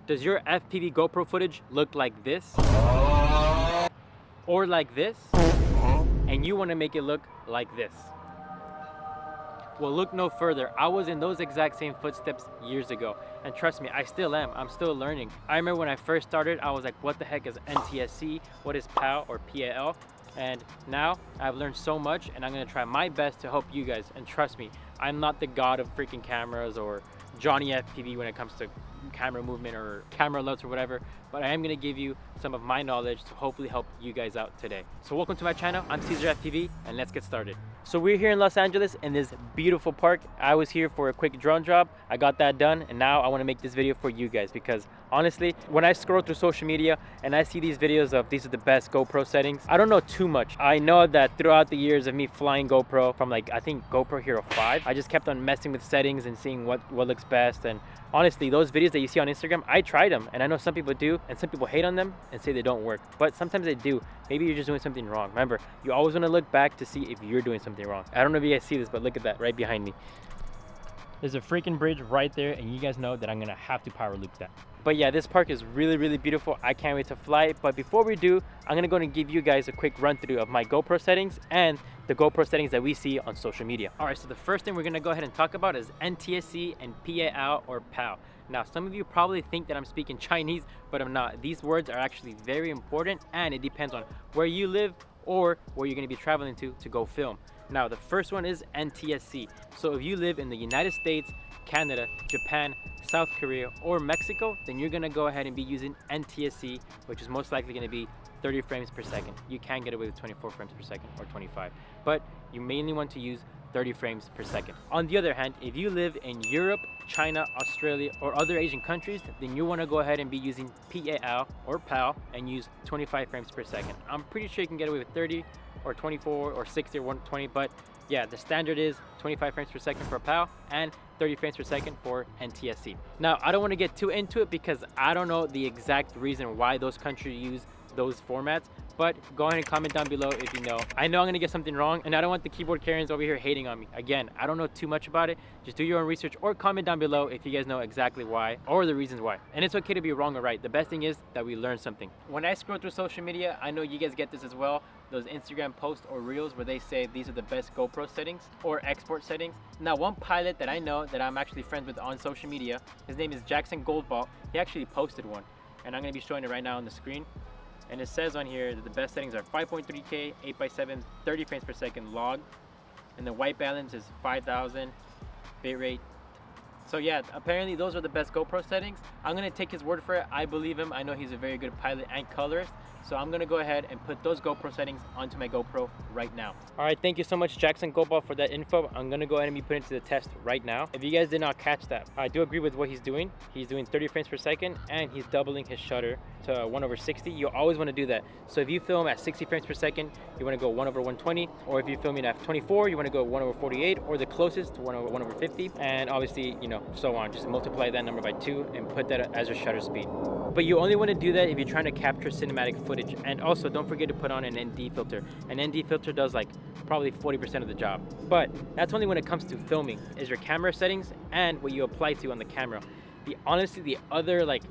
Does your FPV GoPro footage look like this? Or like this? And you want to make it look like this? Well, look no further. I was in those exact same footsteps years ago. And trust me, I still am. I'm still learning. I remember when I first started, I was like, what the heck is NTSC? What is PAL or PAL? And now I've learned so much, and I'm gonna try my best to help you guys. And trust me, I'm not the god of freaking cameras or Johnny FPV when it comes to camera movement or camera alerts or whatever, but I am gonna give you some of my knowledge to hopefully help you guys out today. So welcome to my channel. I'm Caesar FPV, and let's get started. So we're here in Los Angeles in this beautiful park. I was here for a quick drone job. I got that done, and now I want to make this video for you guys because honestly, when I scroll through social media and I see these videos of these are the best GoPro settings, I don't know too much. I know that throughout the years of me flying GoPro from like, I think GoPro Hero 5, I just kept on messing with settings and seeing what looks best. And honestly, those videos that you see on Instagram, I tried them, and I know some people do, and some people hate on them and say they don't work, but sometimes they do. Maybe you're just doing something wrong. Remember, you always want to look back to see if you're doing something wrong. I don't know if you guys see this, but look at that right behind me. There's a freaking bridge right there, and you guys know that I'm gonna have to power loop that. But yeah, this park is really, really beautiful. I can't wait to fly it. But before we do, I'm gonna go and give you guys a quick run through of my GoPro settings and the GoPro settings that we see on social media. All right, so the first thing we're gonna go ahead and talk about is NTSC and PAL or PAL. Now, some of you probably think that I'm speaking Chinese, but I'm not. These words are actually very important, and it depends on where you live or where you're gonna be traveling to go film. Now, the first one is NTSC. So if you live in the United States, Canada, Japan, South Korea, or Mexico, then you're gonna go ahead and be using NTSC, which is most likely gonna be 30 frames per second. You can get away with 24 frames per second or 25, but you mainly want to use 30 frames per second. On the other hand, if you live in Europe, China, Australia, or other Asian countries, then you want to go ahead and be using PAL or PAL and use 25 frames per second. I'm pretty sure you can get away with 30 or 24 or 60 or 120, but yeah, the standard is 25 frames per second for PAL and 30 frames per second for NTSC. Now, I don't want to get too into it because I don't know the exact reason why those countries use those formats, but go ahead and comment down below if you know. I know I'm gonna get something wrong, and I don't want the keyboard Karens over here hating on me. Again, I don't know too much about it. Just do your own research or comment down below if you guys know exactly why or the reasons why. And it's okay to be wrong or right. The best thing is that we learn something. When I scroll through social media, I know you guys get this as well, those Instagram posts or reels where they say these are the best GoPro settings or export settings. Now, one pilot that I know that I'm actually friends with on social media, his name is Jackson Goldball. He actually posted one, and I'm gonna be showing it right now on the screen. And it says on here that the best settings are 5.3K, 8x7, 30 frames per second log, and the white balance is 5000 bitrate. So yeah, apparently those are the best GoPro settings. I'm gonna take his word for it. I believe him. I know he's a very good pilot and colorist. So I'm gonna go ahead and put those GoPro settings onto my GoPro right now. All right, thank you so much, Jackson Goldball, for that info. I'm gonna go ahead and be putting it to the test right now. If you guys did not catch that, I do agree with what he's doing. He's doing 30 frames per second, and he's doubling his shutter to 1/60. You always wanna do that. So if you film at 60 frames per second, you wanna go 1/120, or if you're filming at 24, you wanna go 1/48, or the closest to 1/50, and obviously, you know, so on. Just multiply that number by 2 and put that as your shutter speed. But you only wanna do that if you're trying to capture cinematic footage. And also, don't forget to put on an ND filter. An ND filter does like probably 40% of the job. But that's only when it comes to filming, is your camera settings and what you apply to on the camera. Honestly, the other like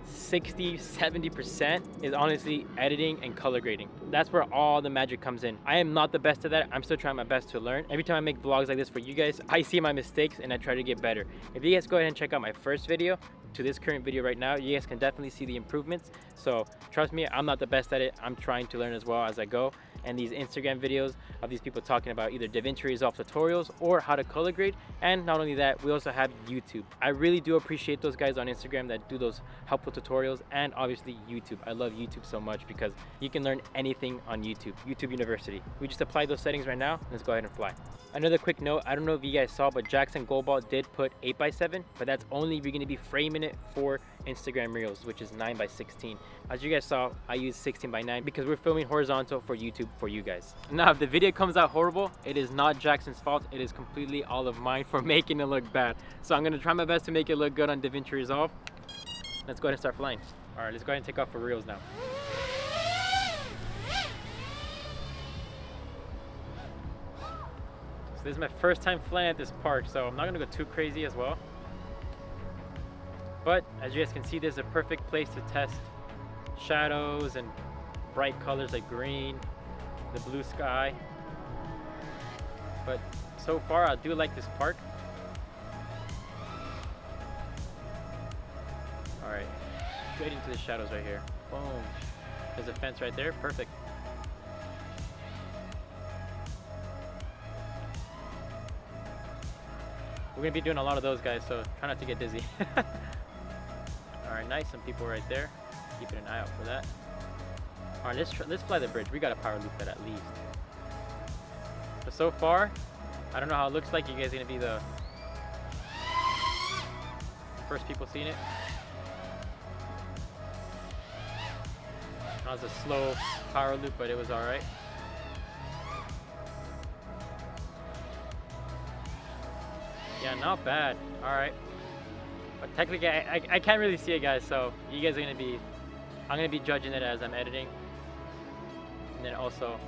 60-70% is honestly editing and color grading. That's where all the magic comes in. I am not the best at that. I'm still trying my best to learn. Every time I make vlogs like this for you guys, I see my mistakes and I try to get better. If you guys go ahead and check out my first video to this current video right now, you guys can definitely see the improvements. So trust me, I'm not the best at it. I'm trying to learn as well as I go. And these Instagram videos of these people talking about either DaVinci Resolve tutorials or how to color grade. And not only that, we also have YouTube. I really do appreciate those guys on Instagram that do those helpful tutorials, and obviously YouTube. I love YouTube so much because you can learn anything on YouTube. YouTube University. We just applied those settings right now. Let's go ahead and fly. Another quick note, I don't know if you guys saw, but Jackson Goldball did put 8x7, but that's only if you're gonna be framing it for Instagram Reels, which is 9x16. As you guys saw, I use 16x9 because we're filming horizontal for YouTube for you guys. Now, if the video comes out horrible, it is not Jackson's fault. It is completely all of mine for making it look bad. So I'm gonna try my best to make it look good on DaVinci Resolve. Let's go ahead and start flying. All right, let's go ahead and take off for reels now. So this is my first time flying at this park, so I'm not gonna go too crazy as well. But as you guys can see, this is a perfect place to test shadows and bright colors like green, the blue sky. But so far I do like this park. Alright, straight into the shadows right here. Boom. There's a fence right there, perfect. We're gonna be doing a lot of those guys, so try not to get dizzy. Alright, nice, some people right there. Keeping an eye out for that. Alright, let's fly the bridge. We gotta power loop that at least. But so far, I don't know how it looks like. You guys are gonna be the first people seeing it. That was a slow power loop, but it was alright. Yeah, not bad. Alright. But technically, I can't really see it, guys, so you guys are gonna be... I'm gonna be judging it as I'm editing. And then also...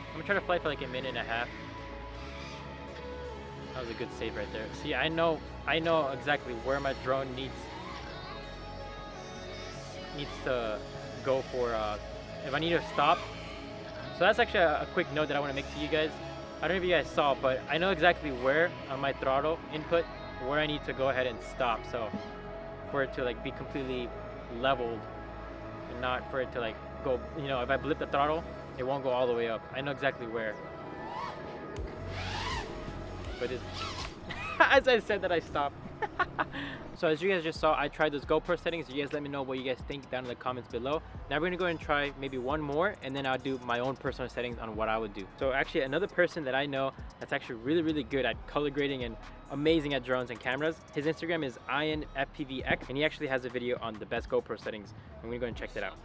I'm gonna try to fly for like a minute and a half. That was a good save right there. See, I know exactly where my drone needs to go for if I need to stop. So that's actually a quick note that I want to make to you guys. I don't know if you guys saw, but I know exactly where on my throttle input where I need to go ahead and stop. So for it to like be completely leveled and not for it to like go, you know, if I blip the throttle, it won't go all the way up. I know exactly where. But it's as I said that I stopped. So as you guys just saw, I tried those GoPro settings. You guys let me know what you guys think down in the comments below. Now we're gonna go ahead and try maybe one more, and then I'll do my own personal settings on what I would do. So actually another person that I know that's actually really good at color grading and amazing at drones and cameras, his Instagram is IanFPVX, and he actually has a video on the best GoPro settings. I'm gonna go ahead and check that out.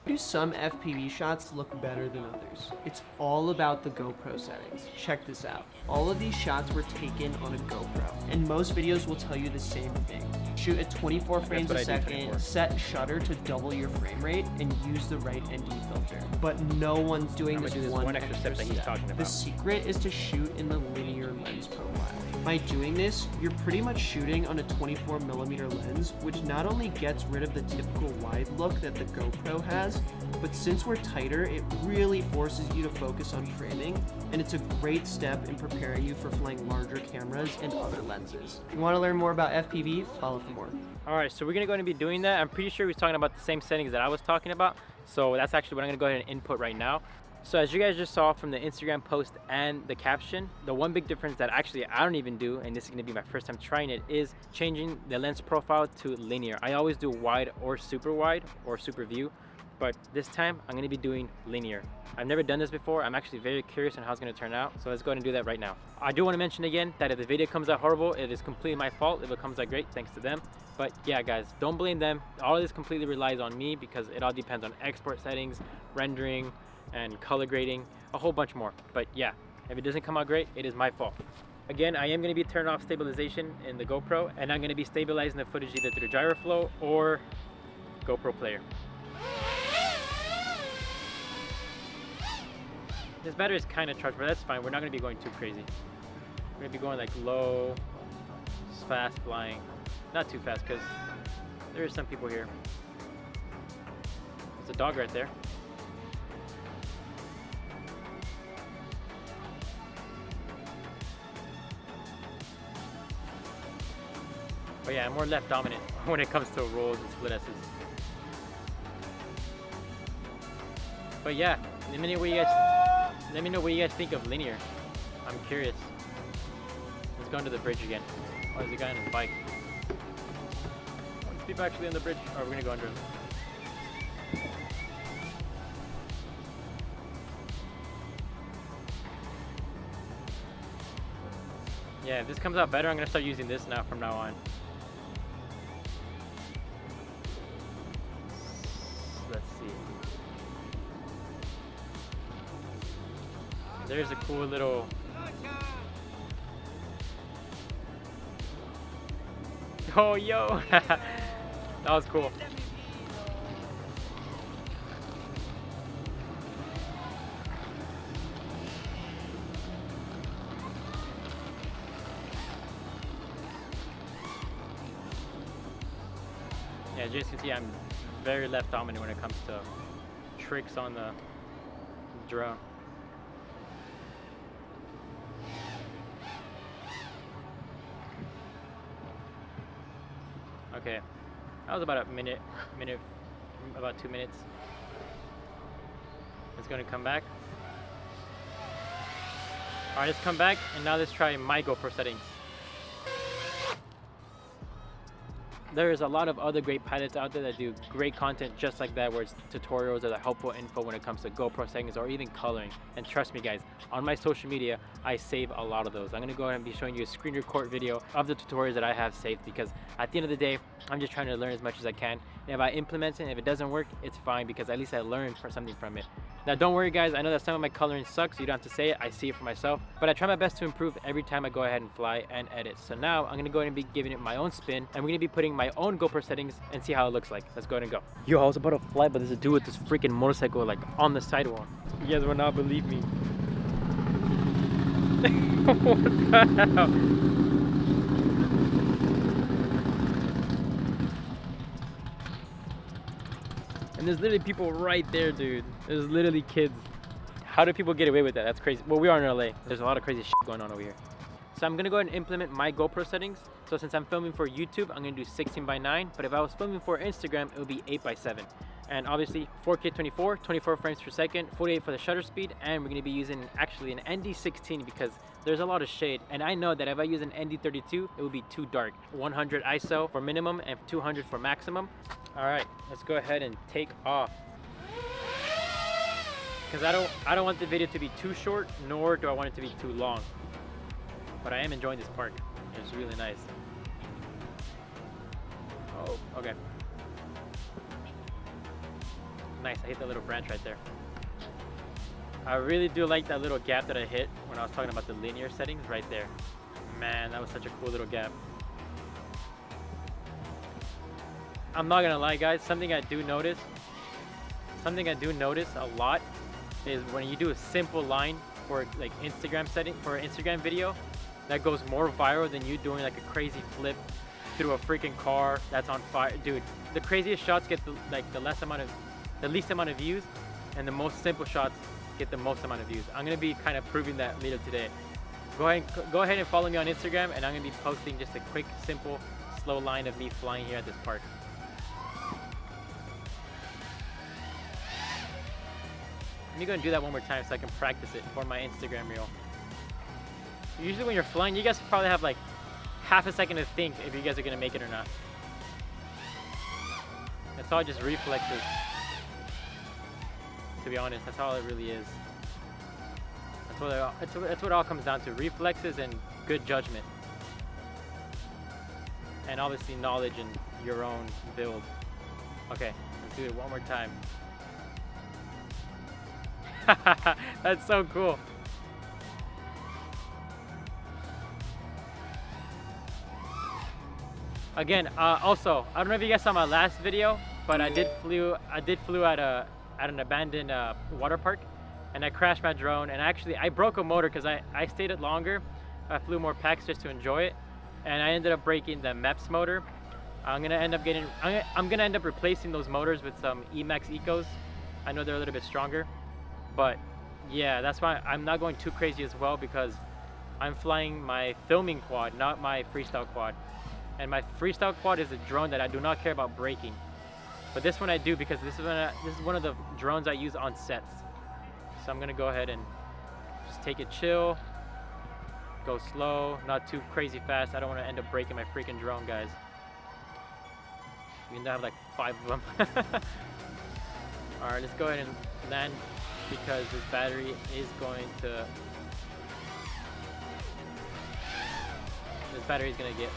Do some FPV shots look better than others? It's all about the GoPro settings. Check this out. All of these shots were taken on a GoPro, and most videos will tell you the same thing. Shoot at 24 frames a second, set shutter to double your frame rate, and use the right ND filter. But no one's doing this one extra step that he's talking about. The secret is to shoot in the linear lens profile. By doing this, you're pretty much shooting on a 24mm lens, which not only gets rid of the typical wide look that the GoPro has, but since we're tighter, it really forces you to focus on framing, and it's a great step in preparing you for flying larger cameras and other lenses. If you want to learn more about FPV, follow for more. Alright, so we're going to go and be doing that. I'm pretty sure he's talking about the same settings that I was talking about, so that's actually what I'm going to go ahead and input right now. So as you guys just saw from the Instagram post and the caption, the one big difference that actually I don't even do, and this is going to be my first time trying it, is changing the lens profile to linear. I always do wide or super view, but this time I'm going to be doing linear. I've never done this before. I'm actually very curious on how it's going to turn out, so let's go ahead and do that right now. I do want to mention again that if the video comes out horrible, it is completely my fault. If it comes out great, thanks to them. But yeah, guys, don't blame them. All of this completely relies on me because it all depends on export settings, rendering, and color grading, a whole bunch more. But yeah, if it doesn't come out great, it is my fault. Again, I am going to be turning off stabilization in the GoPro, and I'm going to be stabilizing the footage either through GyroFlow or GoPro Player. This battery is kind of charged, but that's fine. We're not going to be going too crazy. We're going to be going like low, fast flying. Not too fast because there are some people here. There's a dog right there. But yeah, I'm more left dominant when it comes to rolls and split S's. But yeah, let me know what you guys think of linear. I'm curious. Let's go into the bridge again. Oh, there's a guy on his bike. Oh, there's people actually on the bridge. Oh, we're gonna go under him. Yeah, if this comes out better, I'm gonna start using this now from now on. Let's see. There's a cool little... Oh, yo! That was cool. as you can see, I'm very left dominant when it comes to tricks on the drone. Okay, that was about about 2 minutes. It's going to come back. All right, let's come back, and now let's try my GoPro settings. There's a lot of other great pilots out there that do great content just like that, where it's tutorials or the helpful info when it comes to GoPro settings or even coloring. And trust me guys, on my social media, I save a lot of those. I'm gonna go ahead and be showing you a screen record video of the tutorials that I have saved, because at the end of the day, I'm just trying to learn as much as I can. And if I implement it and if it doesn't work, it's fine, because at least I learned something from it. Now don't worry guys, I know that some of my coloring sucks, so you don't have to say it, I see it for myself, but I try my best to improve every time I go ahead and fly and edit. So now I'm gonna go ahead and be giving it my own spin, and we're gonna be putting my own GoPro settings and see how it looks like. Let's go ahead and go. Yo, I was about to fly, but there's a dude with this freaking motorcycle like on the sidewalk. You guys will not believe me. What the hell? And there's literally people right there, dude. There's literally kids. How do people get away with that? That's crazy. Well, we are in LA. There's a lot of crazy shit going on over here. So I'm gonna go ahead and implement my GoPro settings. So since I'm filming for YouTube, I'm gonna do 16:9, but if I was filming for Instagram, it would be 8:7. And obviously 4K 24 frames per second, 48 for the shutter speed, and we're gonna be using actually an ND16 because there's a lot of shade. And I know that if I use an ND32, it would be too dark. 100 ISO for minimum and 200 for maximum. All right, let's go ahead and take off. Because I don't want the video to be too short, nor do I want it to be too long. But I am enjoying this park. It's really nice. Oh, okay. Nice, I hit that little branch right there. I really do like that little gap that I hit when I was talking about the linear settings right there. Man, that was such a cool little gap. I'm not gonna lie guys, something I do notice a lot is when you do a simple line for like Instagram setting, for an Instagram video, that goes more viral than you doing like a crazy flip through a freaking car that's on fire. Dude, the craziest shots get the least amount of views, and the most simple shots get the most amount of views. I'm gonna be kind of proving that later today. Go ahead and follow me on Instagram, and I'm gonna be posting just a quick, simple, slow line of me flying here at this park. Let me go and do that one more time so I can practice it for my Instagram reel. Usually when you're flying, you guys probably have like half a second to think if you guys are gonna make it or not. It's all just reflexes. To be honest, that's all it really is. That's what it all comes down to: reflexes and good judgment, and obviously knowledge and your own build. Okay, let's do it one more time. That's so cool. Again, also, I don't know if you guys saw my last video, but I did flew at an abandoned water park, and I crashed my drone, and actually I broke a motor because I stayed it longer. I flew more packs just to enjoy it, and I ended up breaking the MEPS motor. I'm gonna end up replacing those motors with some Emax Ecos. I know they're a little bit stronger, but yeah, that's why I'm not going too crazy as well, because I'm flying my filming quad, not my freestyle quad. And my freestyle quad is a drone that I do not care about breaking. But this one I do, because this is one of the drones I use on sets. So I'm gonna go ahead and just take it chill, go slow, not too crazy fast. I don't want to end up breaking my freaking drone, guys. Even though I have like 5 of them. All right, let's go ahead and land, because this battery is going to get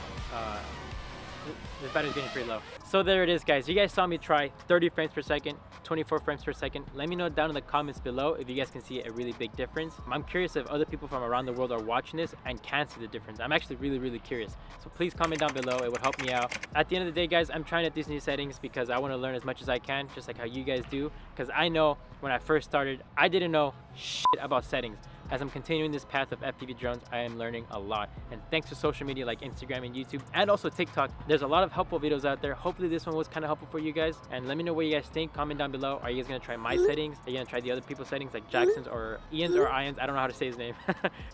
this battery's getting pretty low. So there it is, guys. You guys saw me try 30 frames per second, 24 frames per second. Let me know down in the comments below if you guys can see a really big difference. I'm curious if other people from around the world are watching this and can see the difference. I'm actually really curious. So please comment down below. It would help me out. At the end of the day, guys, I'm trying out these new settings because I want to learn as much as I can, just like how you guys do. Because I know when I first started, I didn't know shit about settings. As I'm continuing this path of FPV drones, I am learning a lot. And thanks to social media like Instagram and YouTube and also TikTok, there's a lot of helpful videos out there. Hopefully this one was kind of helpful for you guys. And let me know what you guys think. Comment down below. Are you guys gonna try my settings? Are you gonna try the other people's settings like Jackson's or Ian's or Ian's? I don't know how to say his name.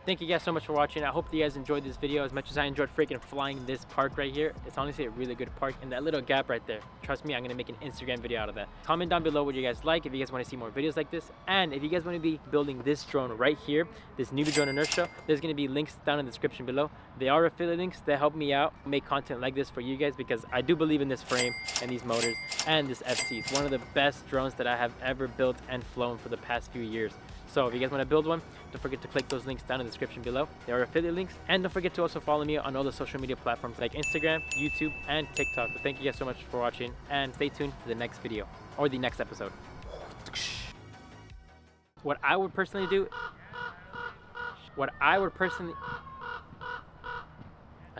Thank you guys so much for watching. I hope you guys enjoyed this video as much as I enjoyed freaking flying this park right here. It's honestly a really good park, and that little gap right there, trust me, I'm gonna make an Instagram video out of that. Comment down below what you guys like, if you guys want to see more videos like this, and if you guys want to be building this drone right here, this NewBeeDrone inertia, there's going to be links down in the description below. They are affiliate links that help me out make content like this for you guys, because I do believe in this frame and these motors and this FC. It's one of the best drones that I have ever built and flown for the past few years. So if you guys want to build one, don't forget to click those links down in the description below. They are affiliate links. And don't forget to also follow me on all the social media platforms like Instagram, YouTube, and TikTok. But thank you guys so much for watching, and stay tuned for the next video or the next episode. What I would personally do, I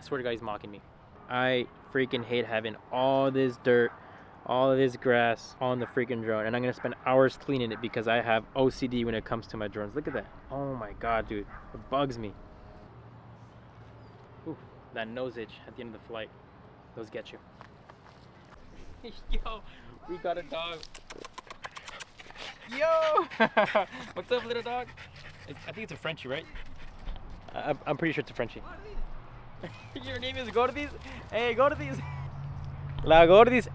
swear to God, he's mocking me. I freaking hate having all this dirt, all of this grass on the freaking drone, and I'm gonna spend hours cleaning it because I have OCD when it comes to my drones. Look at that. Oh my God, dude, it bugs me. Ooh, that nose itch at the end of the flight. Those get you. Yo, we got a dog. Yo! What's up, little dog? I think it's a Frenchie, right? I'm pretty sure it's a Frenchie. Your name is Go to these? Hey, go to these. La go to these.